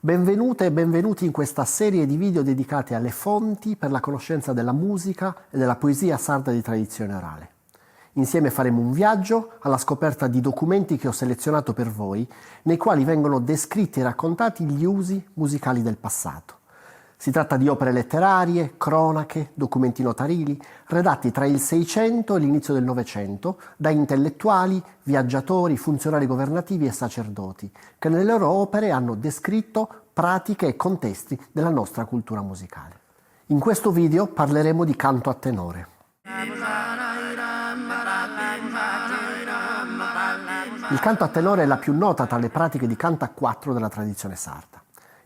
Benvenute e benvenuti in questa serie di video dedicati alle fonti per la conoscenza della musica e della poesia sarda di tradizione orale. Insieme faremo un viaggio alla scoperta di documenti che ho selezionato per voi, nei quali vengono descritti e raccontati gli usi musicali del passato. Si tratta di opere letterarie, cronache, documenti notarili, redatti tra il Seicento e l'inizio del Novecento da intellettuali, viaggiatori, funzionari governativi e sacerdoti, che nelle loro opere hanno descritto pratiche e contesti della nostra cultura musicale. In questo video parleremo di canto a tenore. Il canto a tenore è la più nota tra le pratiche di canto a quattro della tradizione sarda.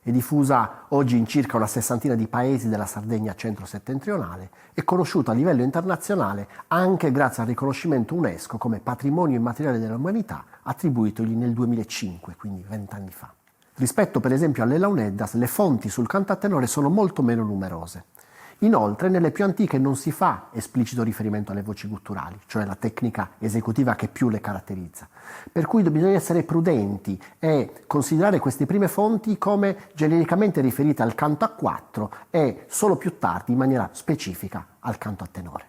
È diffusa oggi in circa una sessantina di paesi della Sardegna centro-settentrionale e conosciuta a livello internazionale anche grazie al riconoscimento UNESCO come patrimonio immateriale dell'umanità attribuitogli nel 2005, quindi 20 anni fa. Rispetto per esempio alle Launeddas, le fonti sul canto a tenore sono molto meno numerose. Inoltre, nelle più antiche non si fa esplicito riferimento alle voci gutturali, cioè la tecnica esecutiva che più le caratterizza. Per cui bisogna essere prudenti e considerare queste prime fonti come genericamente riferite al canto a quattro e solo più tardi in maniera specifica al canto a tenore.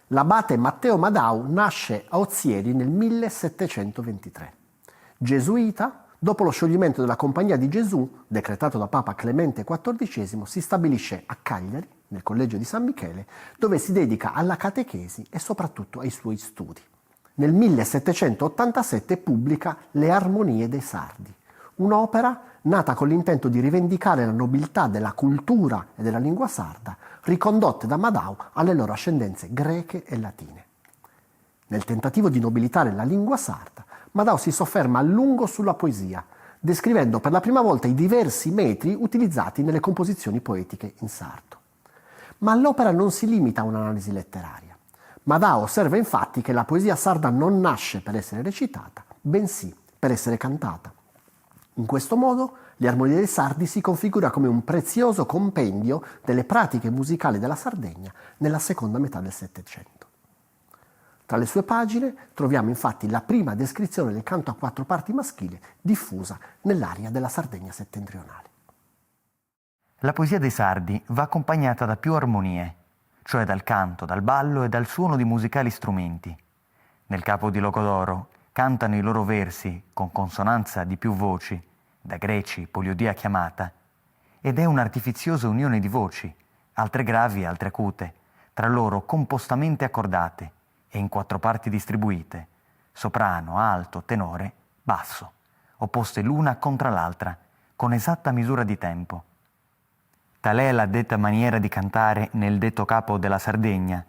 L'abate Matteo Madau nasce a Ozieri nel 1723. Gesuita, dopo lo scioglimento della Compagnia di Gesù, decretato da Papa Clemente XIV, si stabilisce a Cagliari, nel Collegio di San Michele, dove si dedica alla catechesi e soprattutto ai suoi studi. Nel 1787 pubblica Le Armonie dei Sardi, un'opera nata con l'intento di rivendicare la nobiltà della cultura e della lingua sarda, ricondotte da Madau alle loro ascendenze greche e latine. Nel tentativo di nobilitare la lingua sarda, Madau si sofferma a lungo sulla poesia, descrivendo per la prima volta i diversi metri utilizzati nelle composizioni poetiche in sardo. Ma l'opera non si limita a un'analisi letteraria. Madau osserva infatti che la poesia sarda non nasce per essere recitata, bensì per essere cantata. In questo modo, Le Armonie dei Sardi si configura come un prezioso compendio delle pratiche musicali della Sardegna nella seconda metà del Settecento. Tra le sue pagine troviamo infatti la prima descrizione del canto a quattro parti maschile diffusa nell'area della Sardegna settentrionale. La poesia dei sardi va accompagnata da più armonie, cioè dal canto, dal ballo e dal suono di musicali strumenti. Nel capo di Locodoro cantano i loro versi con consonanza di più voci, da greci, poliodia chiamata, ed è un'artifiziosa unione di voci, altre gravi e altre acute, tra loro compostamente accordate e in quattro parti distribuite, soprano, alto, tenore, basso, opposte l'una contra l'altra, con esatta misura di tempo. Tal è la detta maniera di cantare nel detto capo della Sardegna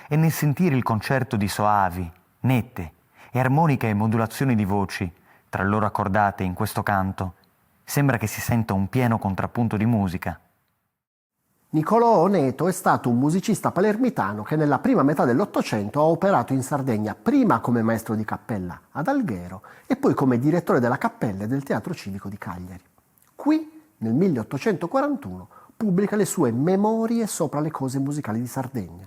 e nel sentire il concerto di soavi, nette e armoniche modulazioni di voci, tra loro accordate in questo canto, sembra che si senta un pieno contrappunto di musica. Niccolò Oneto è stato un musicista palermitano che nella prima metà dell'Ottocento ha operato in Sardegna prima come maestro di cappella ad Alghero e poi come direttore della cappella e del Teatro Civico di Cagliari. Qui, nel 1841, pubblica le sue Memorie sopra le cose musicali di Sardegna,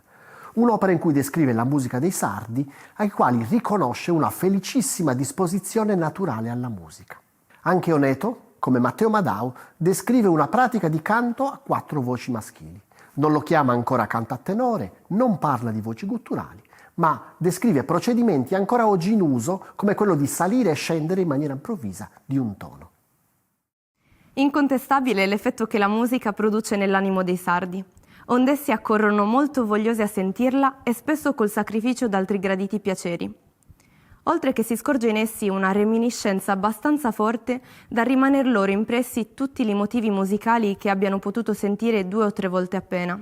un'opera in cui descrive la musica dei sardi, ai quali riconosce una felicissima disposizione naturale alla musica. Anche Oneto, come Matteo Madau, descrive una pratica di canto a quattro voci maschili. Non lo chiama ancora canto a tenore, non parla di voci gutturali, ma descrive procedimenti ancora oggi in uso come quello di salire e scendere in maniera improvvisa di un tono. Incontestabile è l'effetto che la musica produce nell'animo dei sardi, onde essi accorrono molto vogliosi a sentirla e spesso col sacrificio d'altri graditi piaceri. Oltre che si scorge in essi una reminiscenza abbastanza forte da rimaner loro impressi tutti i motivi musicali che abbiano potuto sentire 2 o 3 volte appena.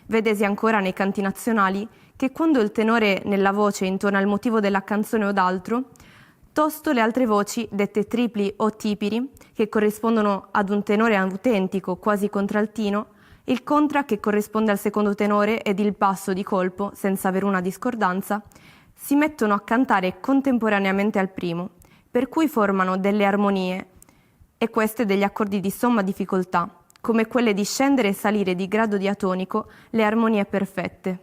Vedesi ancora nei canti nazionali che quando il tenore nella voce intona il motivo della canzone o d'altro, tosto le altre voci, dette tripli o tipiri, che corrispondono ad un tenore autentico, quasi contraltino, il contra che corrisponde al secondo tenore ed il basso di colpo, senza avere una discordanza, si mettono a cantare contemporaneamente al primo, per cui formano delle armonie, e queste degli accordi di somma difficoltà, come quelle di scendere e salire di grado diatonico, le armonie perfette.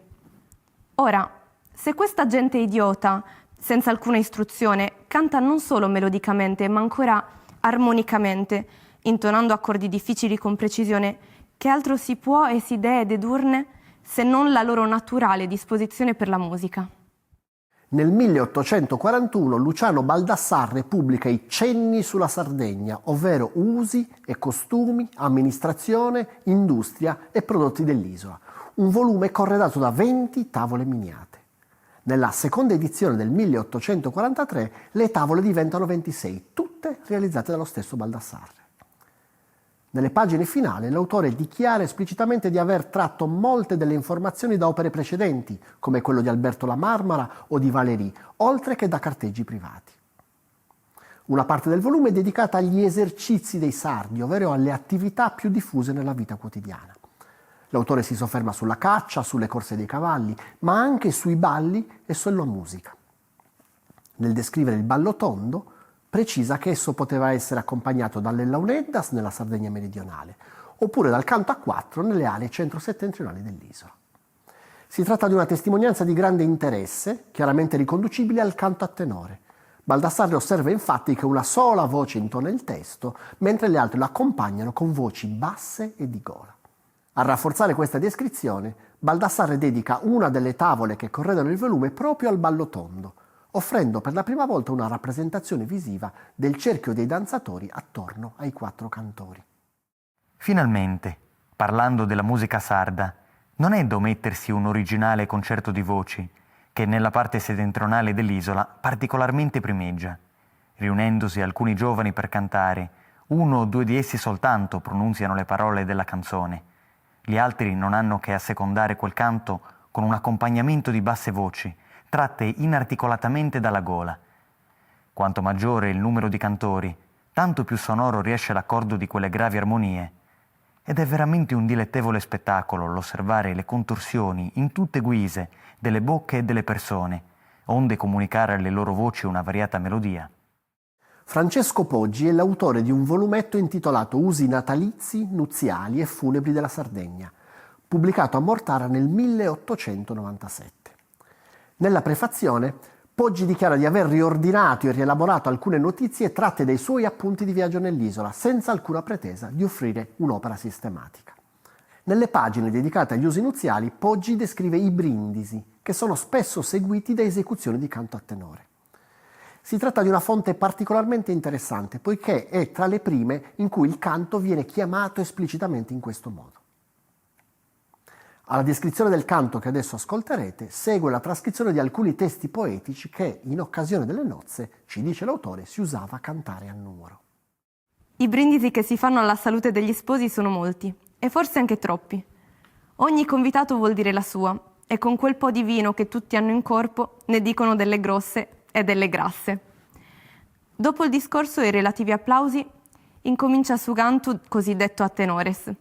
Ora, se questa gente idiota, senza alcuna istruzione, canta non solo melodicamente, ma ancora armonicamente, intonando accordi difficili con precisione, che altro si può e si deve dedurne se non la loro naturale disposizione per la musica? Nel 1841 Luciano Baldassarre pubblica i Cenni sulla Sardegna, ovvero usi e costumi, amministrazione, industria e prodotti dell'isola, un volume corredato da 20 tavole miniate. Nella seconda edizione del 1843 le tavole diventano 26, tutte realizzate dallo stesso Baldassarre. Nelle pagine finali l'autore dichiara esplicitamente di aver tratto molte delle informazioni da opere precedenti, come quello di Alberto La Marmara o di Valéry, oltre che da carteggi privati. Una parte del volume è dedicata agli esercizi dei sardi, ovvero alle attività più diffuse nella vita quotidiana. L'autore si sofferma sulla caccia, sulle corse dei cavalli, ma anche sui balli e sulla musica. Nel descrivere il ballo tondo, precisa che esso poteva essere accompagnato dalle launeddas nella Sardegna meridionale, oppure dal canto a quattro nelle aree centro-settentrionali dell'isola. Si tratta di una testimonianza di grande interesse, chiaramente riconducibile al canto a tenore. Baldassarre osserva infatti che una sola voce intona il testo, mentre le altre lo accompagnano con voci basse e di gola. A rafforzare questa descrizione, Baldassarre dedica una delle tavole che corredano il volume proprio al ballo tondo, offrendo per la prima volta una rappresentazione visiva del cerchio dei danzatori attorno ai quattro cantori. Finalmente, parlando della musica sarda, non è da omettersi un originale concerto di voci che nella parte settentrionale dell'isola particolarmente primeggia. Riunendosi alcuni giovani per cantare, uno o due di essi soltanto pronunziano le parole della canzone. Gli altri non hanno che assecondare quel canto con un accompagnamento di basse voci, tratte inarticolatamente dalla gola. Quanto maggiore è il numero di cantori, tanto più sonoro riesce l'accordo di quelle gravi armonie. Ed è veramente un dilettevole spettacolo l'osservare le contorsioni in tutte guise delle bocche e delle persone, onde comunicare alle loro voci una variata melodia. Francesco Poggi è l'autore di un volumetto intitolato Usi natalizi, nuziali e funebri della Sardegna, pubblicato a Mortara nel 1897. Nella prefazione, Poggi dichiara di aver riordinato e rielaborato alcune notizie tratte dai suoi appunti di viaggio nell'isola, senza alcuna pretesa di offrire un'opera sistematica. Nelle pagine dedicate agli usi nuziali, Poggi descrive i brindisi, che sono spesso seguiti da esecuzioni di canto a tenore. Si tratta di una fonte particolarmente interessante, poiché è tra le prime in cui il canto viene chiamato esplicitamente in questo modo. Alla descrizione del canto che adesso ascolterete segue la trascrizione di alcuni testi poetici che, in occasione delle nozze, ci dice l'autore, si usava cantare a numero. I brindisi che si fanno alla salute degli sposi sono molti, e forse anche troppi. Ogni convitato vuol dire la sua, e con quel po' di vino che tutti hanno in corpo ne dicono delle grosse e delle grasse. Dopo il discorso e i relativi applausi, incomincia su canto cosiddetto a tenores,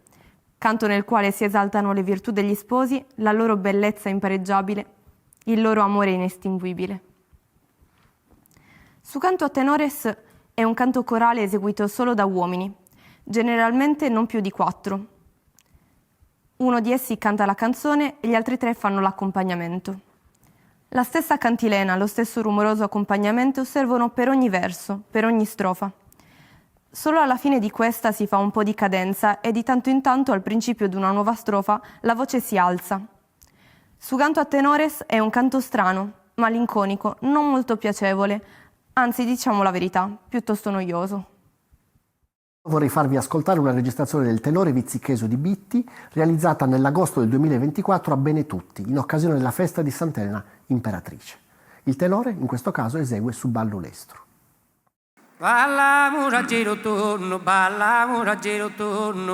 canto nel quale si esaltano le virtù degli sposi, la loro bellezza impareggiabile, il loro amore inestinguibile. Su canto a tenores è un canto corale eseguito solo da uomini, generalmente non più di 4. Uno di essi canta la canzone e gli altri 3 fanno l'accompagnamento. La stessa cantilena, lo stesso rumoroso accompagnamento servono per ogni verso, per ogni strofa. Solo alla fine di questa si fa un po' di cadenza e di tanto in tanto al principio di una nuova strofa la voce si alza. Su canto a tenores è un canto strano, malinconico, non molto piacevole, anzi diciamo la verità, piuttosto noioso. Vorrei farvi ascoltare una registrazione del tenore Vizzicheso di Bitti realizzata nell'agosto del 2024 a Benetutti, in occasione della festa di Sant'Elena Imperatrice. Il tenore in questo caso esegue su ballo lestro. Balla muragiro turno,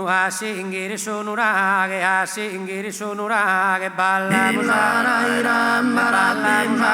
a singere sono raghe, balla muragiro, balla muragiro,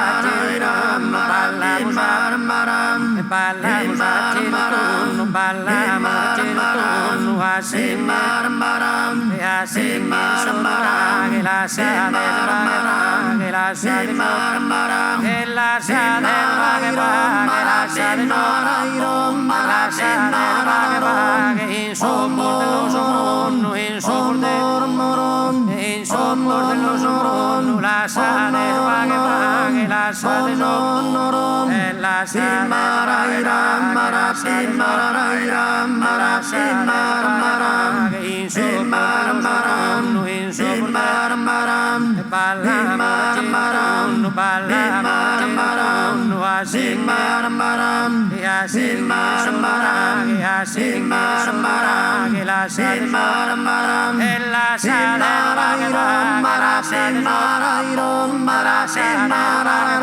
a singere sono raghe, lascia la la sala